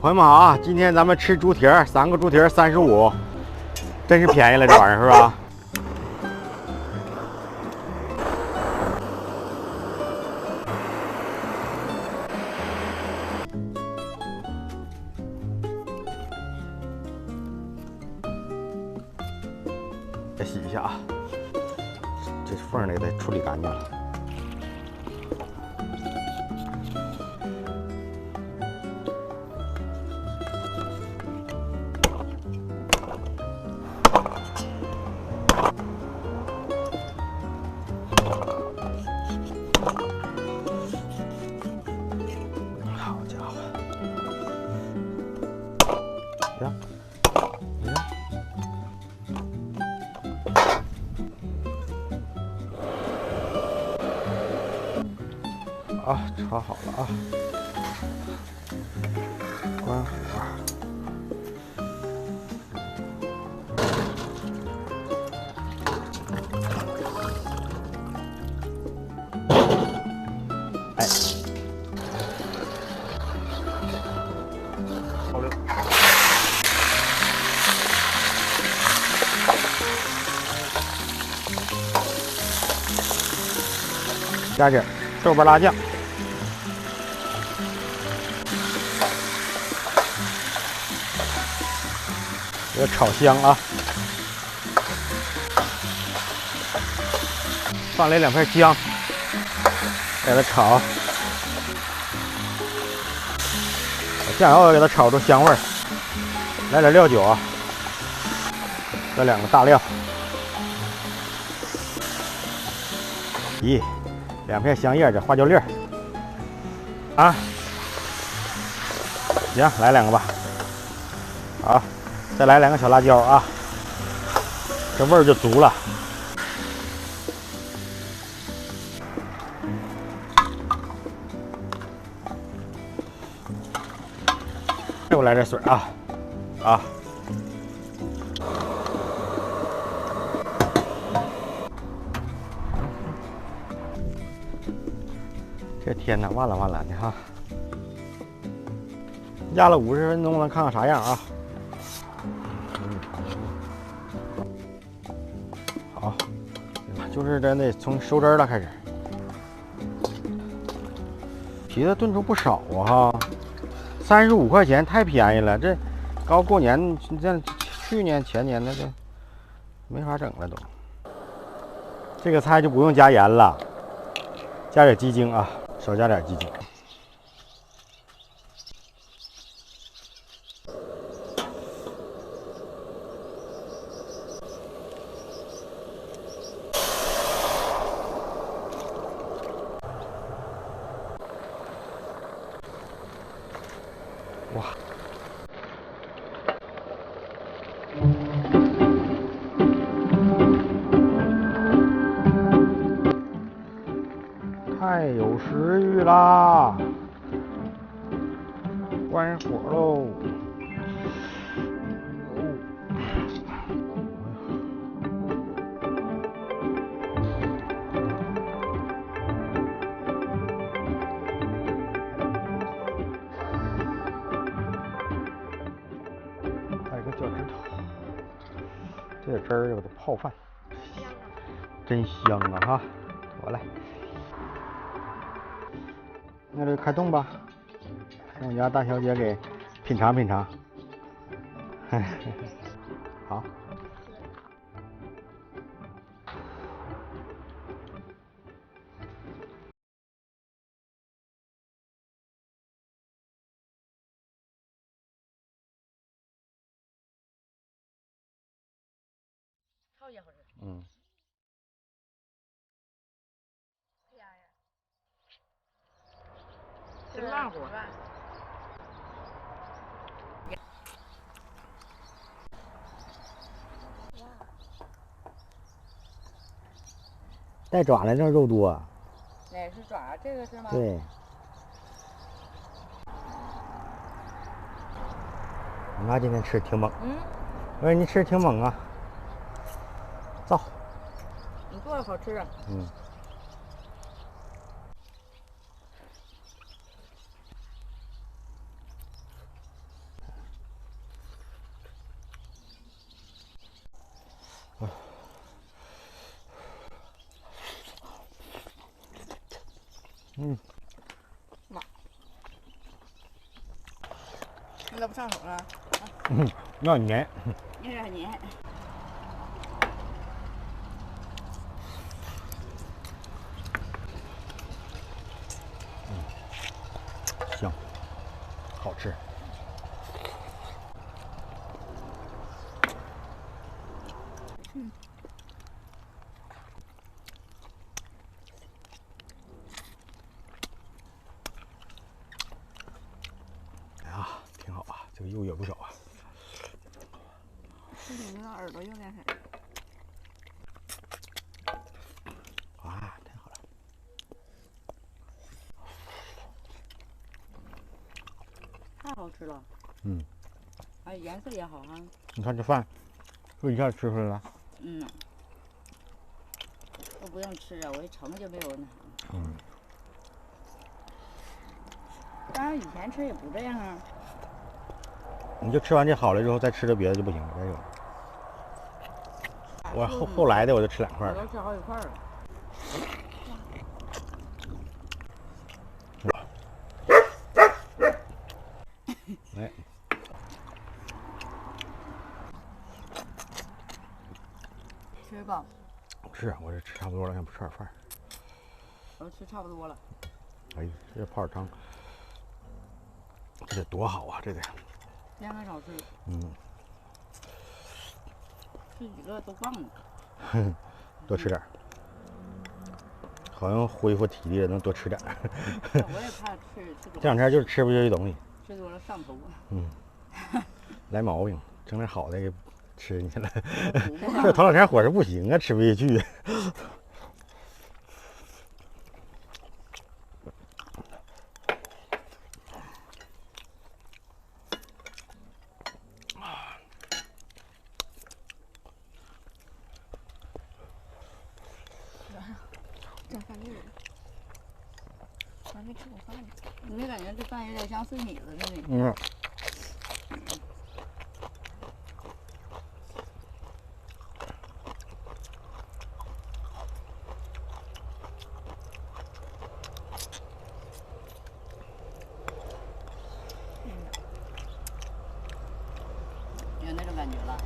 朋友们好啊！今天咱们吃猪蹄儿，3个猪蹄儿35，真是便宜了，这玩意儿是吧？再洗一下啊，这缝儿得处理干净了。 好家伙！呀，啊，炒好了啊，关火。哎。 好溜。加点豆瓣辣酱，给它炒香啊！放来2片姜，给它炒，把酱油给它炒出香味儿。来点料酒啊，这2个大料。 咦，2片香叶，这花椒粒儿啊，行，来2个吧。好，再来2个小辣椒啊，这味儿就足了。再给我来点水啊，啊。 这天哪，万蓝万蓝的哈！压了50分钟了，看看啥样啊？好，就是真的从收汁了开始。皮子炖出不少啊哈，35块钱太便宜了。这刚过年，这去年前年的这没法整了都。这个菜就不用加盐了，加点鸡精啊。 少加点鸡精。哇！太有食欲啦！关火喽！来个脚趾头，这点汁儿我得泡饭，真香啊哈！我来，那就开动吧，让我家大小姐给品尝品尝。好。好家伙这。嗯。哎呀呀！这烂火。带爪的这肉多。哪是爪？这个是吗？对。我妈今天吃挺猛。嗯。我说你吃挺猛啊。造。你做的好吃啊。嗯。嗯。妈，你咋不上手了？要黏。有点黏。香，好吃。哎呀，挺好啊，这个肉也不少啊。这里那个耳朵有点黑。啊，太好了。太好吃了。嗯。哎，颜色也好哈。你看这饭，是一下吃出来了。嗯。都不用吃啊，我一盛就没有那。嗯。当然以前吃也不这样啊。你就吃完这好了之后，再吃点别的就不行了，再有。我后来的我就吃2块了。我都吃好几块了。哎。吃吧。是，我这吃差不多了，想吃点饭。我吃差不多了。哎，这泡点汤，这得多好啊！这得。天天少吃。嗯。吃几个都棒了。多吃点。好像恢复体力了，能多吃点。我也怕吃多。这2天就是吃不下去东西。吃多了上头。嗯。来毛病，整点好的给吃进去了。这头2天伙食不行啊，吃不下去。这饭粒儿，我还没吃过饭呢。你没感觉这饭有点像碎米子的那种？嗯。有那种感觉了。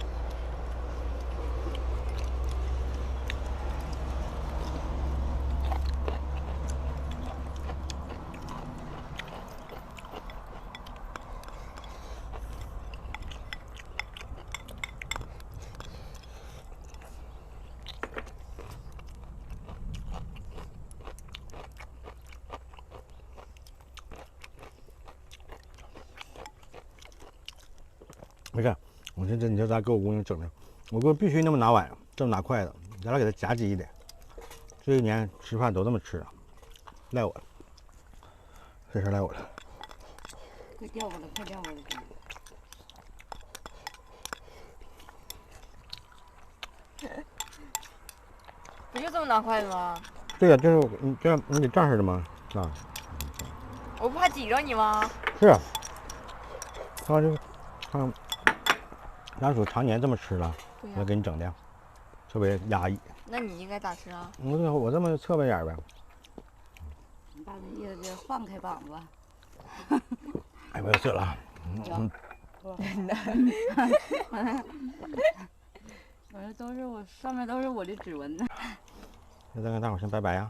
没事，我说你说咋给我姑娘整的？我姑娘必须那么拿碗，这么拿筷子，咱俩给她夹击的。这一年吃饭都这么吃啊，赖我了，这事赖我了。快掉过来，快掉过来！不就这么拿筷子吗？对呀、就是你这样，你得这样式的吗？啊。我不怕挤着你吗？是啊。他就，咱属常年这么吃了，对呀、我给你整的，特别压抑。那你应该咋吃啊？我这么侧背眼呗。你爸这意思就是放开膀子。哎，别扯了。真的。反正都是我上面都是我的指纹呢。那再跟大伙儿先拜拜呀，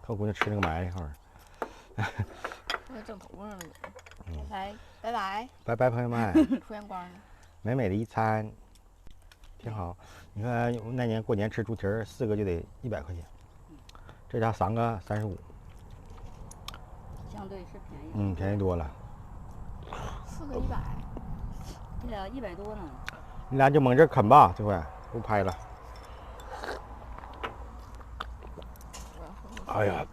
看我姑娘吃那个埋一会儿。我整头上了。来，拜拜。拜拜，朋友们。出阳光了。美美的一餐，挺好。你看那年过年吃猪蹄儿，4个就得100块钱，这家3个35。相对是便宜。便宜多了。 4个100。对呀，100多呢。你俩就猛这啃吧，这回不拍了。哎呀，